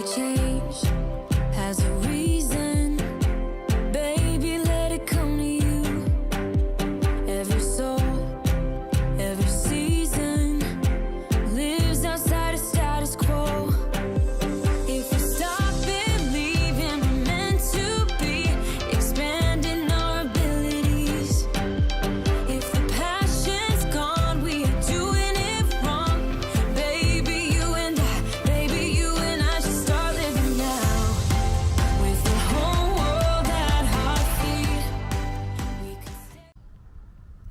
Every change has a reason. Baby, let it come to you. Every soul, every season lives outside of status quo. If we stop believing we're meant to be, expanding our abilities. If the passion's gone, we are doing it wrong. Baby, you and I should start living now. With the whole world at our feet, we could stay.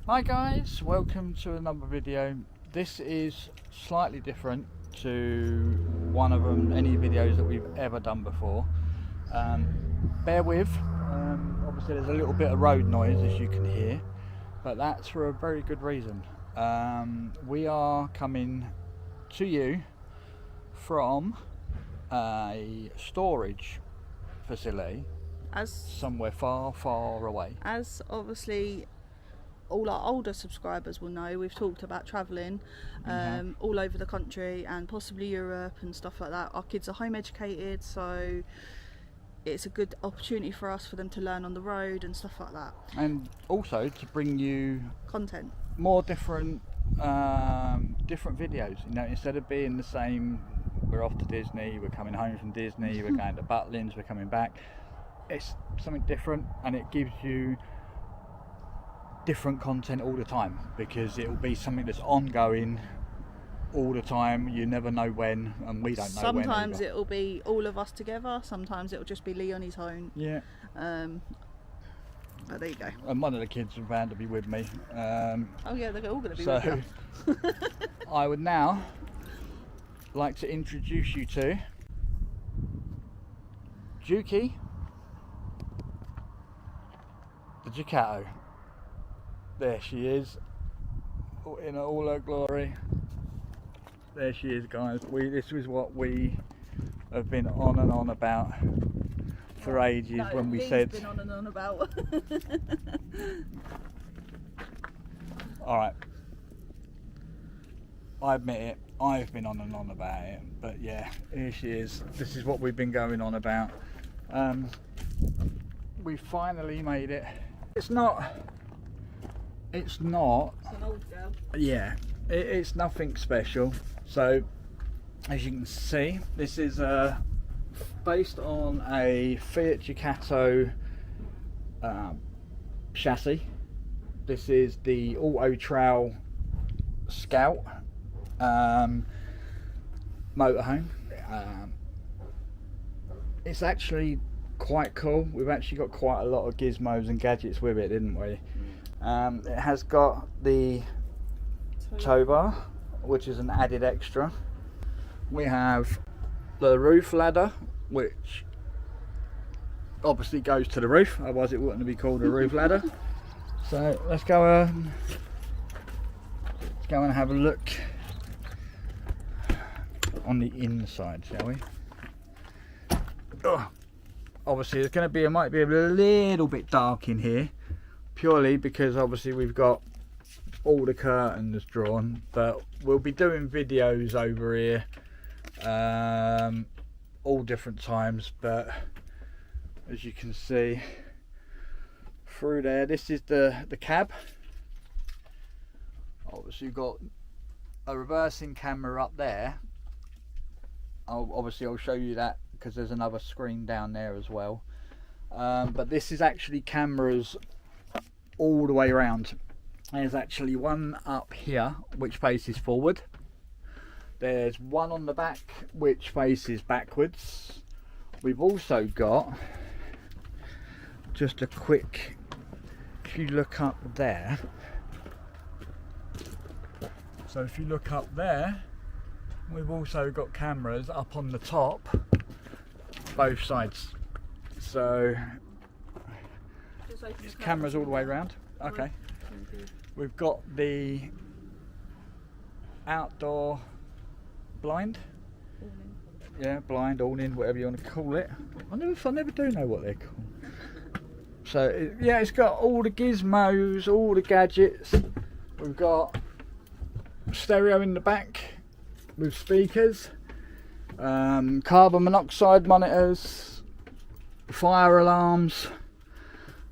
Hi guys, welcome to another video. This is slightly different to one of any videos that we've ever done before. Bear with, obviously there's a little bit of road noise as you can hear, but that's for a very good reason. We are coming to you from a storage facility As somewhere far away. obviously all our older subscribers will know, we've talked about travelling all over the country and possibly Europe and stuff like that. Our kids are home educated, so it's a good opportunity for us for them to learn on the road and stuff like that. And also to bring you Content. more different videos, you know, instead of being the same, we're off to Disney, we're coming home from Disney, we're going to Butlins, we're coming back. It's something different, and it gives you different content all the time, because it will be something that's ongoing all the time. You never know when, and we don't know when Sometimes either. it'll be all of us together, sometimes it'll just be Lee on his own. Yeah, But there you go. and one of the kids are bound to be with me. Oh yeah, they're all going to be So with you. I would now like to introduce you to Dukey, the Ducato. There she is, in all her glory. There she is, guys. This is what we have been on and on about for ages. No, when we Lee's said, been on and on about. all right, I admit it, I've been on and on about it, but yeah, here she is. This is what we've been going on about. We finally made it. It's not It's an old girl. yeah, it's nothing special. So as you can see, this is based on a Fiat Ducato chassis. This is the Auto Trail Scout motorhome. It's actually quite cool. We've actually got quite a lot of gizmos and gadgets with it, didn't we? It has got the tow bar, which is an added extra. We have the roof ladder, which obviously goes to the roof, otherwise it wouldn't be called a roof ladder. So let's go and have a look on the inside, shall we? Obviously it's going to be, it might be a little bit dark in here, purely because obviously we've got all the curtains drawn, but we'll be doing videos over here all different times. But as you can see through there, this is the cab. Obviously you've got a reversing camera up there. I'll show you that because there's another screen down there as well. But this is actually cameras all the way around. There's actually one up here which faces forward. There's one on the back which faces backwards. We've also got just a quick, if you look up there, so if you look up there, we've also got cameras up on the top, both sides. So it's cameras all the way around. Okay. We've got the outdoor blind. Yeah, blind, awning, whatever you want to call it. I never do know what they're called. So yeah, it's got all the gizmos, all the gadgets. We've got stereo in the back with speakers. carbon monoxide monitors, fire alarms,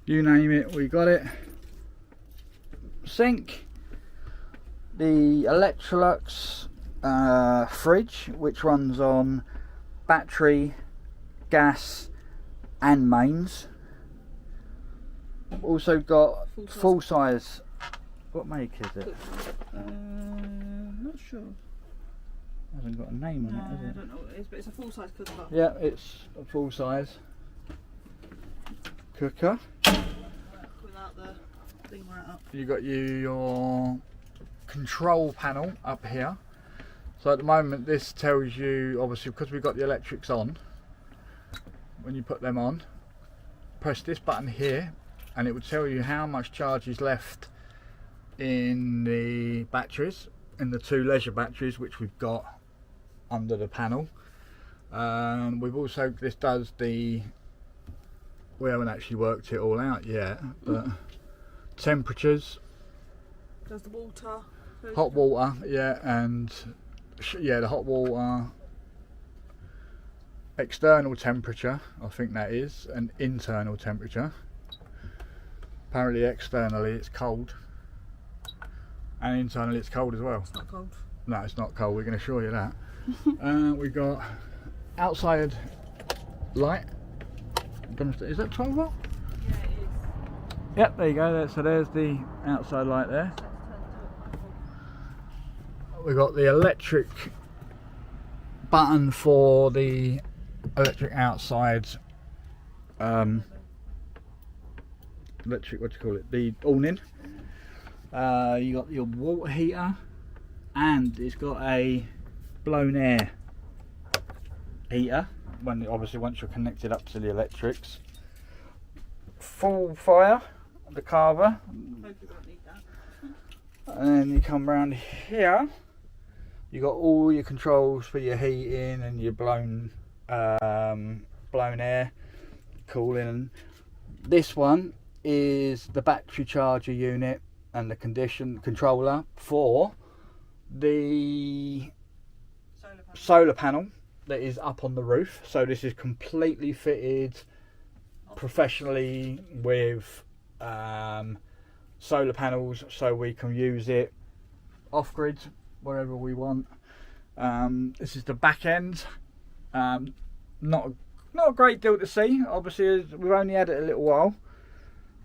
you name it, we got it. Sink, the Electrolux fridge, which runs on battery, gas and mains. Also got full size. What make is it? Not sure. Hasn't got a name on it, has I it? don't know what it is, but it's a full size cooker. Yeah, it's a full size cooker. Without the thing right up. You got your control panel up here. So at the moment this tells you, obviously because we've got the electrics on, when you put them on, press this button here and it will tell you how much charge is left in the batteries, in the 2 leisure batteries which we've got under the panel. We've also, this does the, we haven't actually worked it all out yet, but temperatures, Does the water? hot water, yeah, and yeah, the hot water, external temperature, I think that is, and internal temperature. Apparently externally it's cold, and internally it's cold as well. It's not cold. No, it's not cold, we can assure you that. We've got outside light. Is that 12 volt? Yeah, it is. Yep, there you go. So there's the outside light there. We've got the electric button for the electric outside, electric, what do you call it, the awning. You got your water heater, and it's got a blown air heater, when obviously once you're connected up to the electrics. Full fire, the carver, Hope you don't need that. and then you come around here, you got all your controls for your heating and your blown air, cooling. This one is the battery charger unit and the condition controller for the solar panel that is up on the roof. So this is completely fitted professionally with solar panels, so we can use it off grid wherever we want. This is the back end. Not a great deal to see, obviously, as we've only had it a little while.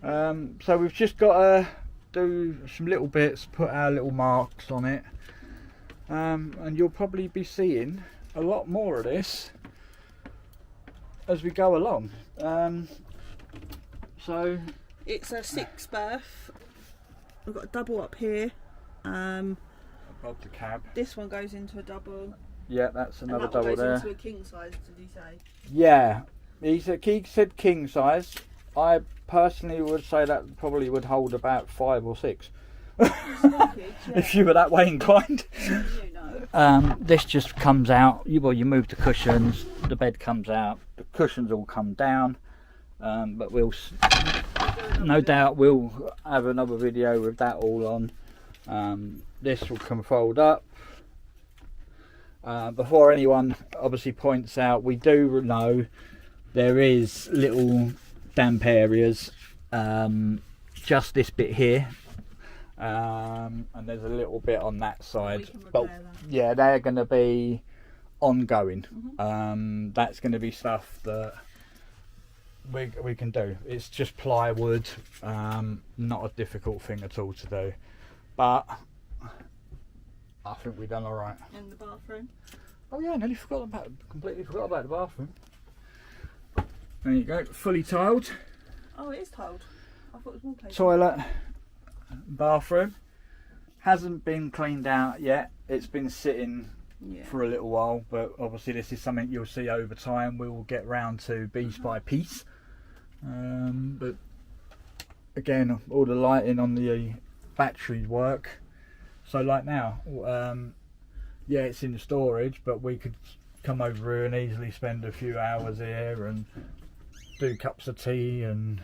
So we've just got to do some little bits, put our little marks on it, and you'll probably be seeing a lot more of this as we go along. So It's a 6 berth. We've got a double up here. above the cab. This one goes into a double. Yeah, that's And another that one double goes there. into a king size, did he say? Yeah, he said king size. I personally would say that probably would hold about 5 or 6. Small kids, yeah. If you were that way inclined. You know. This just comes out. You move the cushions, the bed comes out, the cushions all come down. But no doubt we'll have another video with that all on. This will come fold up. Before anyone obviously points out, we do know there is little damp areas, just this bit here, and there's a little bit on that side, but yeah, they're going to be ongoing. That's going to be stuff that we can do. It's just plywood, not a difficult thing at all to do, but I think we've done all right. In the bathroom. Oh yeah, completely forgot about the bathroom. There you go, fully tiled. Oh, it is tiled. I thought it was wallpaper. Toilet, bathroom. Hasn't been cleaned out yet. It's been sitting for a little while, but obviously this is something you'll see over time. We will get round to piece by piece. But again, all the lighting on the batteries work. So like now, yeah, it's in storage, but we could come over here and easily spend a few hours here and do cups of tea, and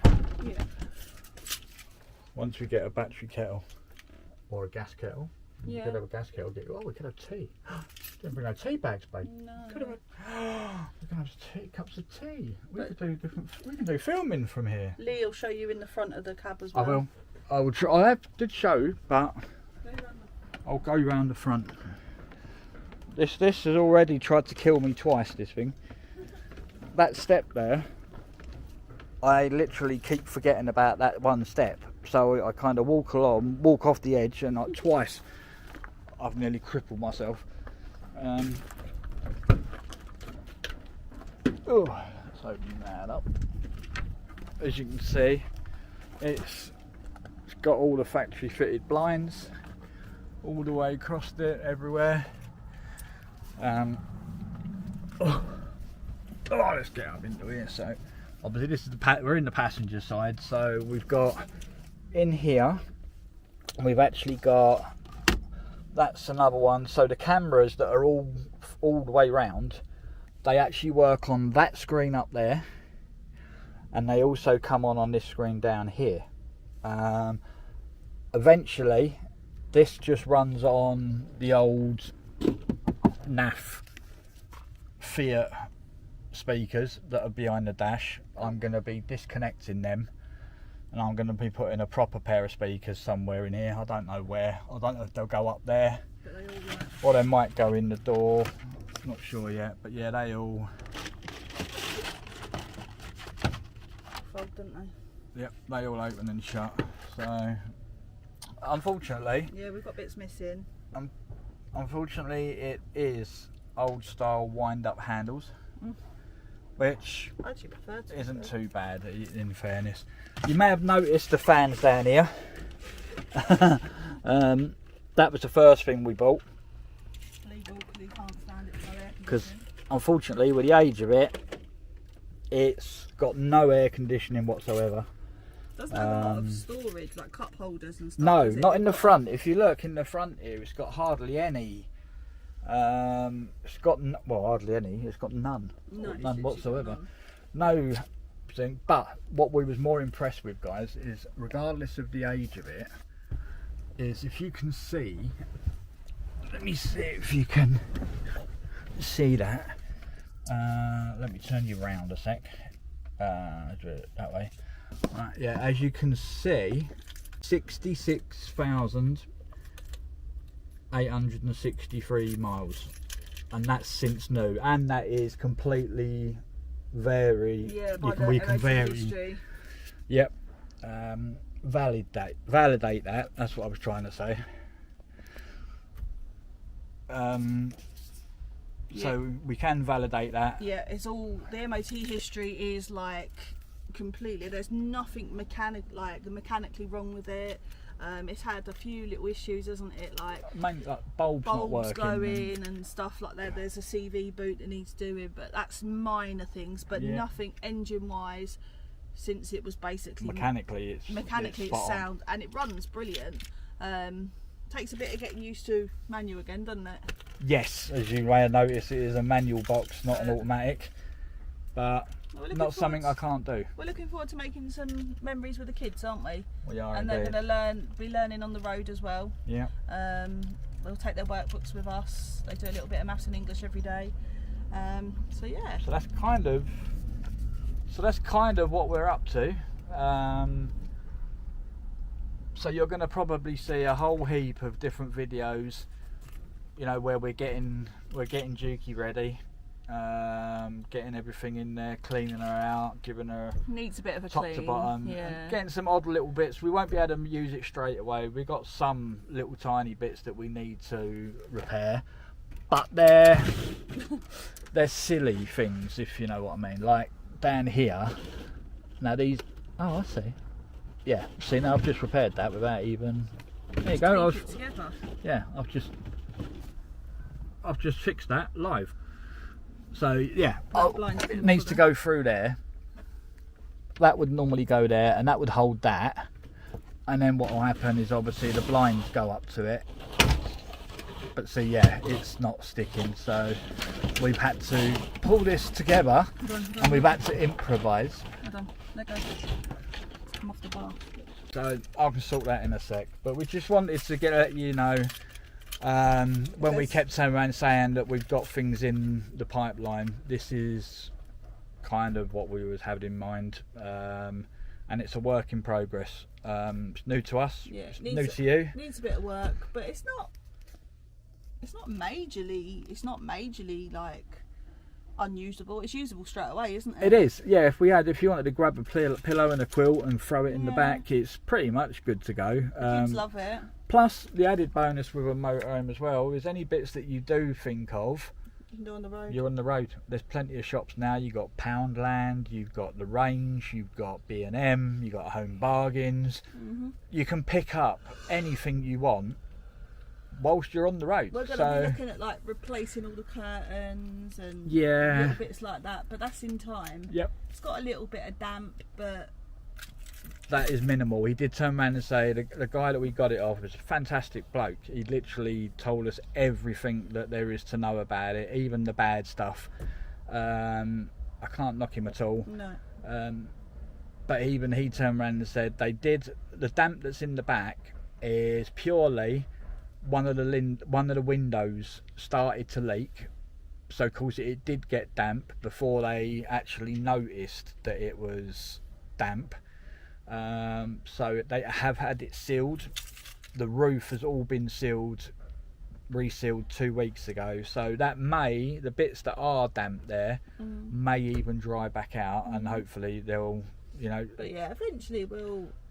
once we get a battery kettle or a gas kettle, We Yeah. could have a gas kettle. Oh, we could have tea. Didn't bring no tea bags, babe. No. Could have. We can have cups of tea. We could do different. We can do filming from here. Lee will show you in the front of the cab as I well. will. I will try. I did show, but I'll go round the front. This has already tried to kill me twice. This thing. That step there. I literally keep forgetting about that one step. So I kind of walk off the edge, and like twice I've nearly crippled myself. Oh, let's open that up. As you can see, it's got all the factory fitted blinds all the way across it, everywhere. Let's get up into here. So obviously this is we're in the passenger side, so we've got in here, we've actually got, that's another one. So the cameras that are all the way round, they actually work on that screen up there, and they also come on this screen down here. Eventually this just runs on the old NAF Fiat speakers that are behind the dash. I'm going to be disconnecting them, and I'm going to be putting a proper pair of speakers somewhere in here. I don't know where. I don't know if they'll go up there, or they might go in the door. Not sure yet, but yeah, they all Fold, don't they? Yep, they all open and shut. So unfortunately, Yeah, we've got bits missing. unfortunately it is old style wind up handles, which I actually prefer to. isn't too bad in fairness. You may have noticed the fans down here. That was the first thing we bought, Legal because he can't stand it for air because conditioning. unfortunately with the age of it, it's got no air conditioning whatsoever. Doesn't have a lot of storage, like cup holders and stuff. No, does it? not in the front. If you look in the front here, it's got hardly any. It's got hardly any. It's got none, No, it's none literally whatsoever. none. No thing. But what we was more impressed with, guys, is regardless of the age of it, is if you can see. Let me see if you can see that. Let me turn you round a sec. Do it that way. Right, yeah, as you can see, 66,863 miles, and that's since new, and that is completely Yeah, we can vary. history. Yep. Validate that. That's what I was trying to say. So we can validate that. Yeah, it's all the MOT history is like completely. There's nothing mechanically wrong with it. It's had a few little issues, hasn't it? Like Mainly like bulbs not working. going and stuff like that. There's a CV boot that needs doing, but that's minor things. But Yeah. nothing engine-wise, since it was basically Mechanically, it's it's spot on. sound and it runs brilliant. Takes a bit of getting used to manual again, doesn't it? Yes, as you may have noticed, it is a manual box, not an automatic. But Well, we're looking not something I forward- can't do. We're looking forward to making some memories with the kids, aren't we? We are And indeed. they're going to be learning on the road as well. Yeah. They'll take their workbooks with us. They do a little bit of maths and English every day. So yeah. So that's kind of what we're up to. So you're going to probably see a whole heap of different videos, you know, where we're getting Dukey ready, getting everything in there, cleaning her out, giving her Needs a bit of a top clean. to bottom, Yeah. and getting some odd little bits. We won't be able to use it straight away. We've got some little tiny bits that we need to repair, but they're silly things, if you know what I mean. Like down here, now these, oh I see, yeah, see now I've just repaired that without even, there you go, Keep it together. yeah, I've just fixed that live. So yeah, blind's it needs to go through there. That would normally go there, and that would hold that. And then what will happen is obviously the blinds go up to it. But see, yeah, it's not sticking. So we've had to pull this together, and we've had to improvise. Hold on, let go. Come off the bar. So I can sort that in a sec. But we just wanted to let you know When we kept turning around saying that we've got things in the pipeline, this is kind of what we was having in mind, and it's a work in progress. It's new to us, Yeah, it's new to you. Needs a bit of work, but it's not majorly like unusable. It's usable straight away, isn't it? It is, yeah. If you wanted to grab a pillow and a quilt and throw it in the back, it's pretty much good to go. Kids love it. Plus, the added bonus with a motorhome as well is any bits that you do think of, you can do on the road. you're on the road. There's plenty of shops now. You've got Poundland, you've got The Range, you've got B&M, you've got Home Bargains. You can pick up anything you want whilst you're on the road. We're going to be looking at like replacing all the curtains and little bits like that, but that's in time. Yep. It's got a little bit of damp, but that is minimal. He did turn around and say the guy that we got it off was a fantastic bloke. He literally told us everything that there is to know about it, even the bad stuff. I can't knock him at all. No. But even he turned around and said the damp that's in the back is purely one of the windows started to leak, so of course it did get damp before they actually noticed that it was damp. So they have had it sealed. The roof has all been resealed 2 weeks ago, so that the bits that are damp there may even dry back out, and hopefully they'll, but yeah, eventually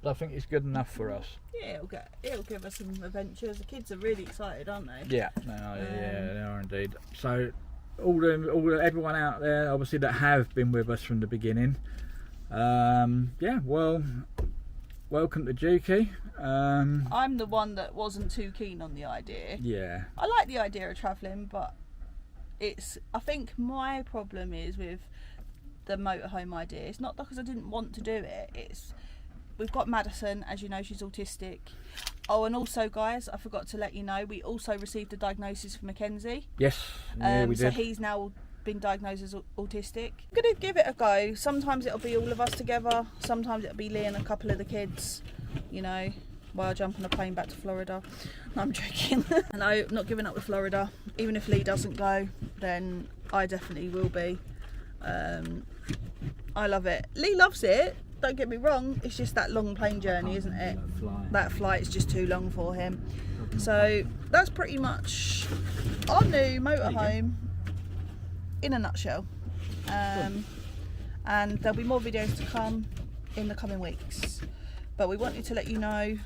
I think it's good enough for us. Yeah, it'll give us some adventures. The kids are really excited, aren't they? Yeah, they are indeed. So everyone out there, obviously, that have been with us from the beginning, well, welcome to Dukey. I'm the one that wasn't too keen on the idea. Yeah, I like the idea of travelling, but I think my problem is with the motorhome idea. It's not because I didn't want to do it. We've got Madison, as you know, she's autistic. Oh, and also, guys, I forgot to let you know, we also received a diagnosis for Mackenzie. Yes, yeah, we did. So he's now been diagnosed as autistic. I'm going to give it a go. Sometimes it'll be all of us together. Sometimes it'll be Lee and a couple of the kids, while I jump on a plane back to Florida. No, I'm joking. No, not giving up with Florida. Even if Lee doesn't go, then I definitely will be. I love it. Lee loves it. Don't get me wrong, it's just that long plane journey, isn't it? That flight's just too long for him. So that's pretty much our new motorhome in a nutshell. And there'll be more videos to come in the coming weeks. But we wanted to let you know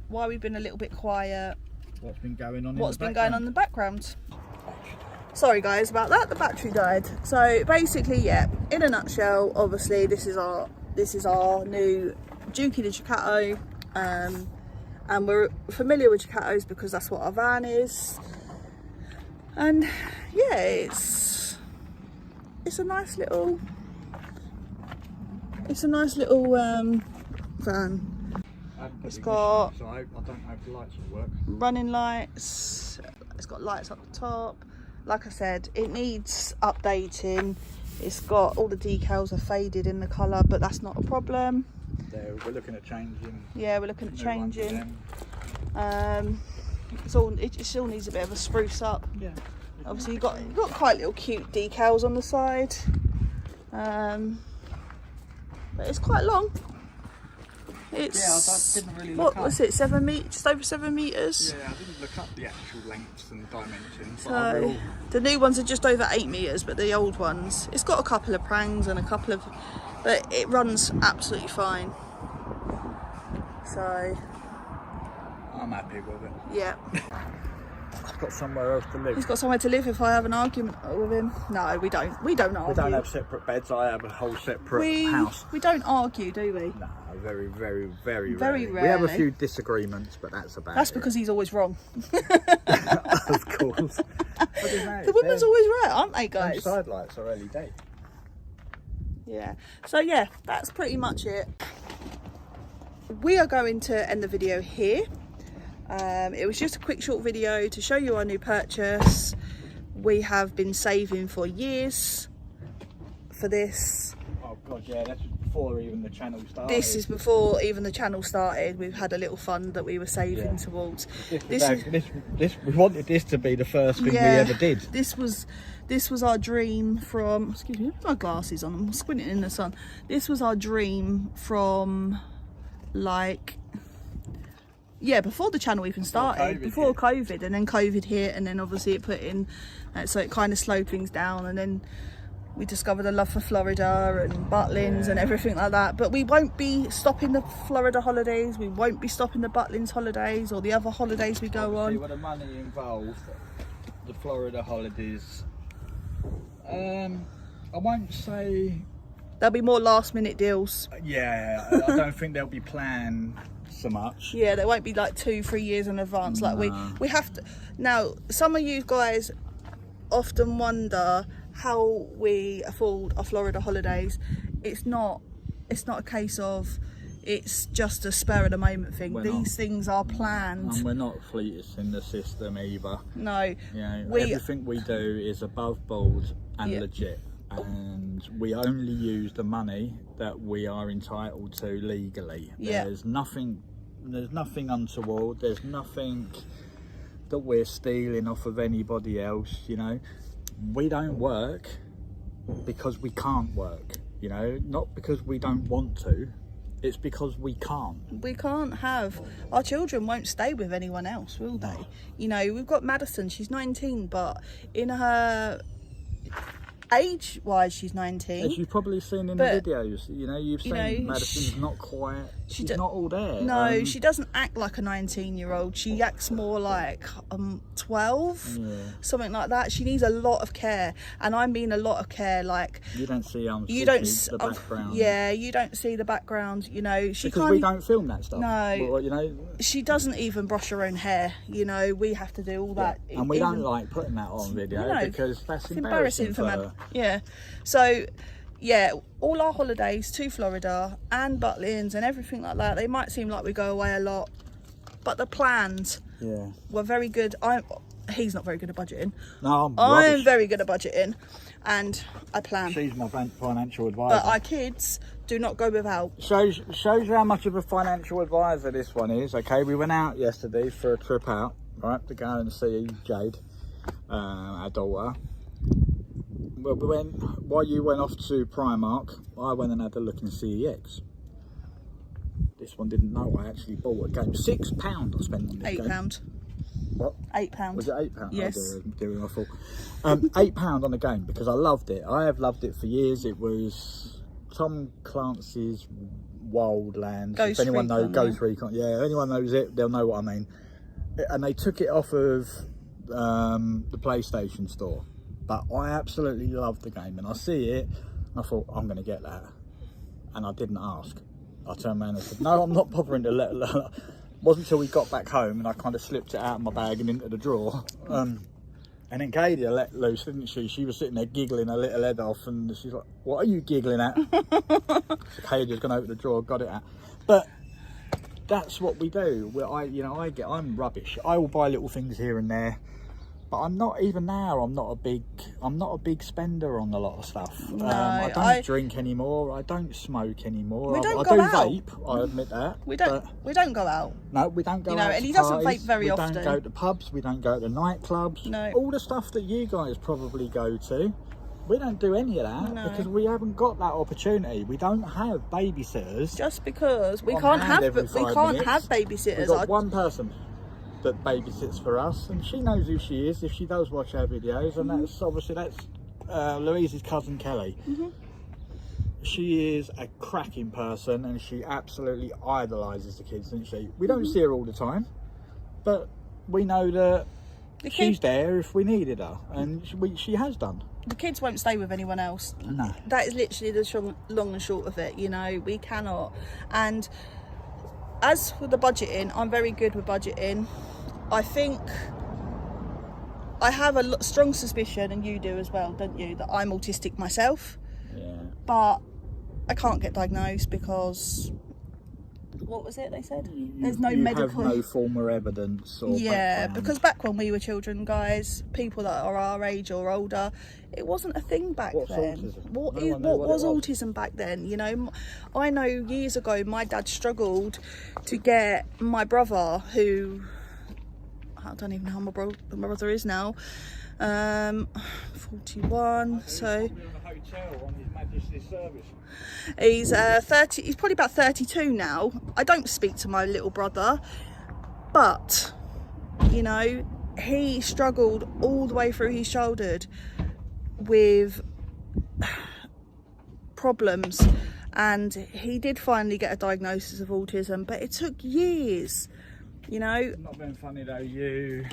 why we've been a little bit quiet. What's been going on in the background. Sorry guys about that, the battery died. So basically, yeah, in a nutshell, obviously this is our new Dukey the Ducato, and we're familiar with Ducatos because that's what our van is. And yeah, it's a nice little van. It's got I don't know if the lights will work. Running lights. It's got lights up the top. Like I said, it needs updating. It's got all the decals are faded in the colour, but that's not a problem. We're looking at changing. Yeah, we're looking at changing. It still needs a bit of a spruce up. Yeah. Obviously, you've got quite little cute decals on the side. But it's quite long. It's, I didn't really look up. What was it? Just over 7 metres. Yeah, I didn't look up the actual lengths and dimensions. So the new ones are just over 8 metres, but the old ones, it's got a couple of prangs and but it runs absolutely fine. So I'm happy with it. yeah. He's got somewhere else to live. He's got somewhere to live if I have an argument with him. No, we don't. We don't argue. We don't have separate beds. I have a whole separate house. We don't argue, do we? No, very, very, very, very rarely. We have a few disagreements, but that's about That's it. because he's always wrong. Of course. The women's always right, aren't they, guys? Side lights are LED. Yeah. So yeah, that's pretty much it. We are going to end the video here. It was just a quick short video to show you our new purchase. We have been saving for years for this. Oh god, yeah, that's before even the channel started. This is before even the channel started. We've had a little fund that we were saving towards. We wanted this to be the first thing we ever did. This was our dream from, excuse me, my glasses on, I'm squinting in the sun. This was our dream from, like, before the channel even started, before COVID, and then COVID hit, and then obviously it put in, so it kind of slowed things down, and then we discovered a love for Florida and Butlins and everything like that. But we won't be stopping the Florida holidays, we won't be stopping the Butlins holidays or the other holidays we go on. With the money involved, the Florida holidays, I won't say... There'll be more last minute deals. Yeah, I don't think they'll be planned so much. Yeah, they won't be like 2-3 years in advance. Like we have to. Now, some of you guys often wonder how we afford our Florida holidays. It's not a case of it's just a spur of the moment thing. These things are planned. And we're not fleetest in the system either. No. You know, everything we do is above board and legit. And we only use the money that we are entitled to legally. There's nothing untoward, there's nothing that we're stealing off of anybody else, you know. We don't work because we can't work, you know, not because we don't want to, it's because we can't. We can't have, our children won't stay with anyone else, will they? You know, we've got Madison, she's 19, but in her age-wise, she's 19. As you've probably seen in the videos, you know, you've seen Madison's not quite, she's not all there. No, she doesn't act like a 19-year-old. She acts more like 12, something like that. She needs a lot of care, and I mean a lot of care. Like, you don't see the background. Yeah, you don't see the background. You know, because we don't film that stuff. No, well, you know, she doesn't even brush her own hair. You know, we have to do all that, and we don't like putting that on video because that's embarrassing for her. Yeah, so all our holidays to Florida and Butlins and everything like that, they might seem like we go away a lot, but the plans were very good. He's not very good at budgeting. No, I'm very good at budgeting, and I plan. She's my financial advisor. But our kids do not go without. Shows you how much of a financial advisor this one is. Okay, we went out yesterday for a trip out, right, to go and see Jade, our daughter. Well, while you went off to Primark, I went and had a look in CEX. This one didn't know I actually bought a game. £6 I spent on this game. £8. What? £8. Was it £8? Yes. I thought. £8 on the game because I loved it. I have loved it for years. It was Tom Clancy's Wildlands. Ghost if anyone knows Recon, Ghost Recon, anyone knows it, they'll know what I mean. And they took it off of the PlayStation store. But I absolutely loved the game, and I see it, and I thought, I'm going to get that. And I didn't ask. I turned around and said, no, I'm not bothering to let. It wasn't until we got back home and I kind of slipped it out of my bag and into the drawer. And then Katie let loose, didn't she? She was sitting there giggling her little head off, and she's like, what are you giggling at? So Katie's gone over the drawer, got it out. But that's what we do. I'm rubbish. I will buy little things here and there. But I'm not, even now, I'm not a big spender on a lot of stuff. No, I don't drink anymore. I don't smoke anymore. I do vape, I admit that. We don't go out. No, we don't go out. And he doesn't vape very often. We don't go to pubs, we don't go to nightclubs. No. All the stuff that you guys probably go to, we don't do any of that because we haven't got that opportunity. We don't have babysitters. Just because we can't have babysitters. We've got one person that babysits for us, and she knows who she is if she does watch our videos, and that's Louise's cousin Kelly. She is a cracking person, and she absolutely idolises the kids, doesn't she? We don't see her all the time, but we know that she's there if we needed her, and she has done. The kids won't stay with anyone else. No. That is literally the long and short of it, you know. We cannot. And as for the budgeting, I'm very good with budgeting. I think I have a strong suspicion, and you do as well, don't you, that I'm autistic myself. Yeah. But I can't get diagnosed because what was it they said? There's no you medical. have no formal evidence or Yeah, background. because back when we were children, guys, people that are our age or older, it wasn't a thing back What's then. autism? What No one knew what it was was. autism back then? You know, I know years ago my dad struggled to get my brother, who I don't even know how my brother is now, 41. So he's 30. He's probably about 32 now. I don't speak to my little brother, but you know, he struggled all the way through his childhood with problems, and he did finally get a diagnosis of autism, but it took years, you know. Not being funny though, you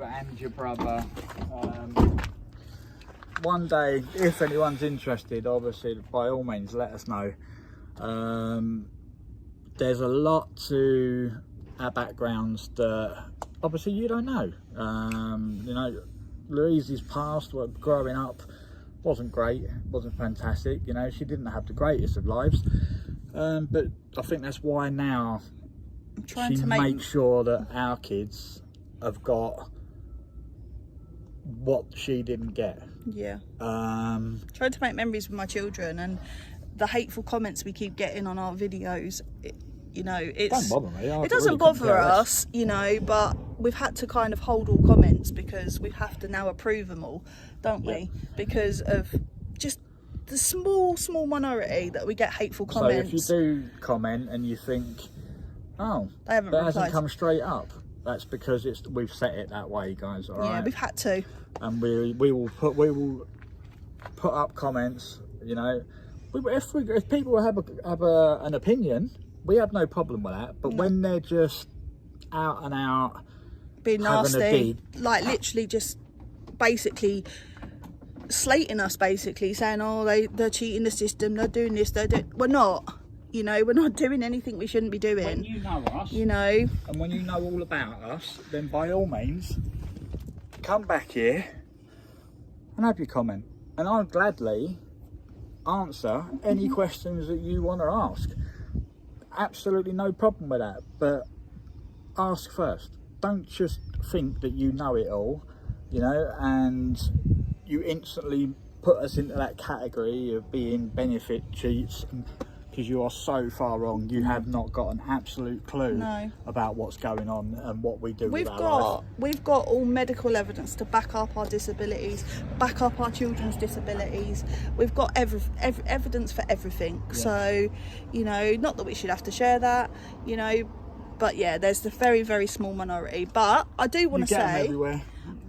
and your brother, one day, if anyone's interested, obviously by all means let us know. There's a lot to our backgrounds that obviously you don't know. You know, Louise's past, growing up, wasn't great, wasn't fantastic. You know, she didn't have the greatest of lives, but I think that's why now Trying she to makes sure that our kids have got what she didn't get. Yeah. Um, Trying to make memories with my children, and the hateful comments we keep getting on our videos, you know, it's don't bother me. it doesn't bother us, you know, but we've had to kind of hold all comments because we have to now approve them all, don't we? Because of just the small minority that we get hateful comments. So if you do comment and you think, oh, They haven't that hasn't replied. come straight up, that's because we've set it that way, guys. All Yeah, right. we've had to. And we will put up comments. You know, if people have an opinion, we have no problem with that. But when they're just out and out Being having a nasty, dig, like literally just basically slating us, basically saying, oh, they're cheating the system, they're doing this, we're not, you know, we're not doing anything we shouldn't be doing. when you know us, You know, and when you know all about us, then by all means come back here and have your comment, and I'll gladly answer any questions that you want to ask. Absolutely no problem with that, but ask first. Don't just think that you know it all, you know, and you instantly put us into that category of being benefit cheats, because you are so far wrong. You have not got an absolute clue No. about what's going on and what we do we've with our life. got all medical evidence to back up our disabilities, back up our children's disabilities. We've got evidence for everything. Yeah. So, you know, not that we should have to share that, you know, but yeah, there's the very, very small minority. But I do want to You get them say, everywhere.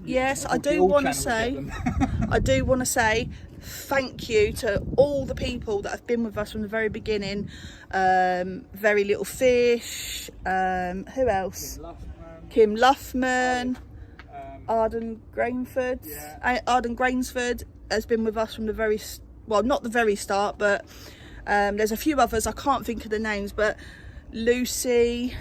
yes, I All do want to channels say, get them. I do want to say thank you to all the people that have been with us from the very beginning. Very Little Fish, who else? Kim Luffman, Arden Grainsford. Arden Grainsford has been with us from the very, well, not the very start, but there's a few others, I can't think of the names, but Lucy,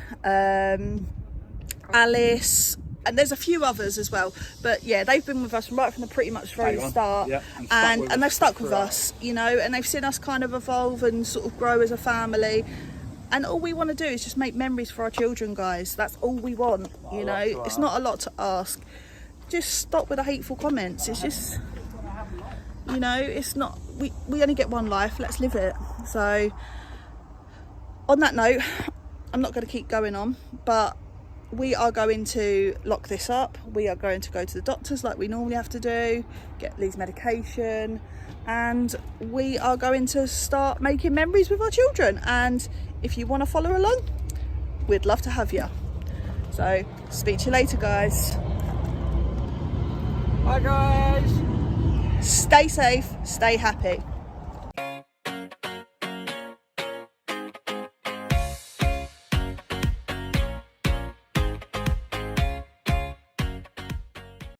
Alice, and there's a few others as well, but yeah, they've been with us right from the pretty much very start. Yeah, and they've stuck with throughout. us, you know, and they've seen us kind of evolve and sort of grow as a family. And all we want to do is just make memories for our children, guys. That's all we want, you know. It's not a lot to ask. Just stop with the hateful comments. It's just, you know, it's not, we only get one life, let's live it. So on that note, I'm not going to keep going on, but we are going to lock this up. We are going to go to the doctors like we normally have to do, get Lee's medication, and we are going to start making memories with our children. And if you want to follow along, we'd love to have you. So speak to you later, guys. Bye guys. Stay safe, stay happy.